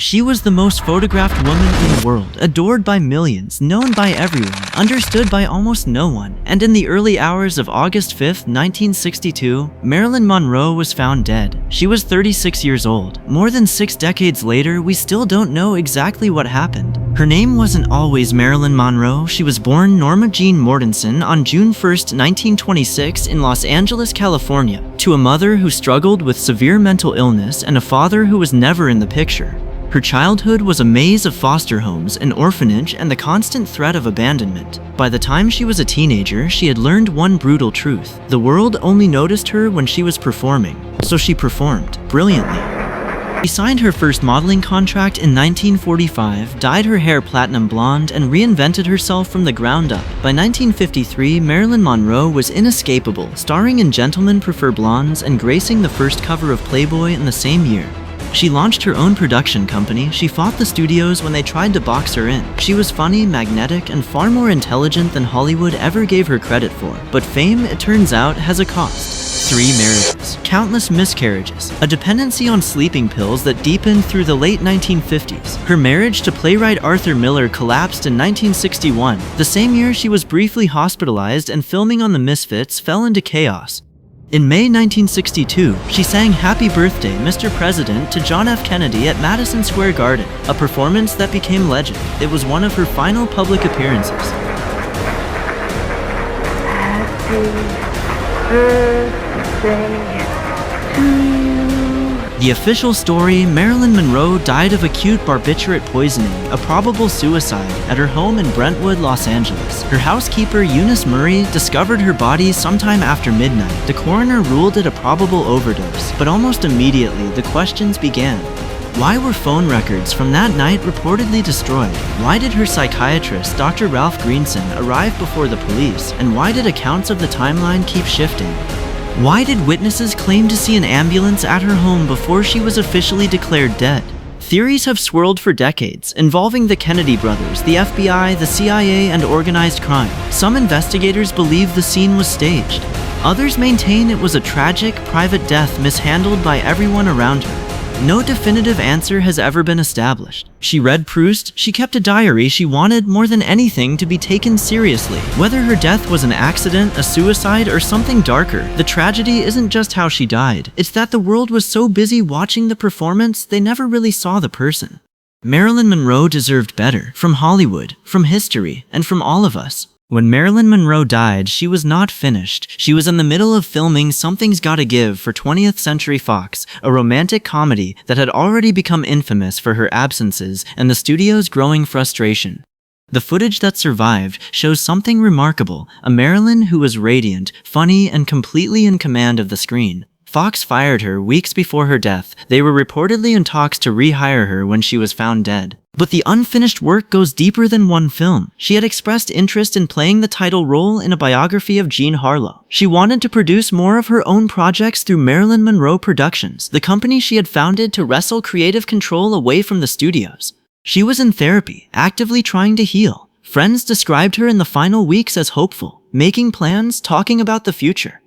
She was the most photographed woman in the world, adored by millions, known by everyone, understood by almost no one. And in the early hours of August 5, 1962, Marilyn Monroe was found dead. She was 36 years old. More than 6 decades later, we still don't know exactly what happened. Her name wasn't always Marilyn Monroe. She was born Norma Jean Mortensen on June 1, 1926 in Los Angeles, California, to a mother who struggled with severe mental illness and a father who was never in the picture. Her childhood was a maze of foster homes, an orphanage, and the constant threat of abandonment. By the time she was a teenager, she had learned one brutal truth. The world only noticed her when she was performing, so she performed brilliantly. She signed her first modeling contract in 1945, dyed her hair platinum blonde, and reinvented herself from the ground up. By 1953, Marilyn Monroe was inescapable, starring in Gentlemen Prefer Blondes and gracing the first cover of Playboy in the same year. She launched her own production company. She fought the studios when they tried to box her in. She was funny, magnetic, and far more intelligent than Hollywood ever gave her credit for. But fame, it turns out, has a cost. 3 marriages, countless miscarriages, a dependency on sleeping pills that deepened through the late 1950s. Her marriage to playwright Arthur Miller collapsed in 1961. The same year she was briefly hospitalized, and filming on The Misfits fell into chaos. In May 1962, she sang Happy Birthday, Mr. President to John F. Kennedy at Madison Square Garden, a performance that became legend. It was one of her final public appearances. Happy birthday to you. The official story: Marilyn Monroe died of acute barbiturate poisoning, a probable suicide, at her home in Brentwood, Los Angeles. Her housekeeper, Eunice Murray, discovered her body sometime after midnight. The coroner ruled it a probable overdose, but almost immediately the questions began. Why were phone records from that night reportedly destroyed? Why did her psychiatrist, Dr. Ralph Greenson, arrive before the police? And why did accounts of the timeline keep shifting? Why did witnesses claim to see an ambulance at her home before she was officially declared dead? Theories have swirled for decades, involving the Kennedy brothers, the FBI, the CIA, and organized crime. Some investigators believe the scene was staged. Others maintain it was a tragic, private death mishandled by everyone around her. No definitive answer has ever been established. She read Proust. She kept a diary. She wanted, more than anything, to be taken seriously. Whether her death was an accident, a suicide, or something darker, the tragedy isn't just how she died. It's that the world was so busy watching the performance, they never really saw the person. Marilyn Monroe deserved better. From Hollywood, from history, and from all of us. When Marilyn Monroe died, she was not finished. She was in the middle of filming Something's Gotta Give for 20th Century Fox, a romantic comedy that had already become infamous for her absences and the studio's growing frustration. The footage that survived shows something remarkable: a Marilyn who was radiant, funny, and completely in command of the screen. Fox fired her weeks before her death. They were reportedly in talks to rehire her when she was found dead. But the unfinished work goes deeper than one film. She had expressed interest in playing the title role in a biography of Jean Harlow. She wanted to produce more of her own projects through Marilyn Monroe Productions, the company she had founded to wrestle creative control away from the studios. She was in therapy, actively trying to heal. Friends described her in the final weeks as hopeful, making plans, talking about the future.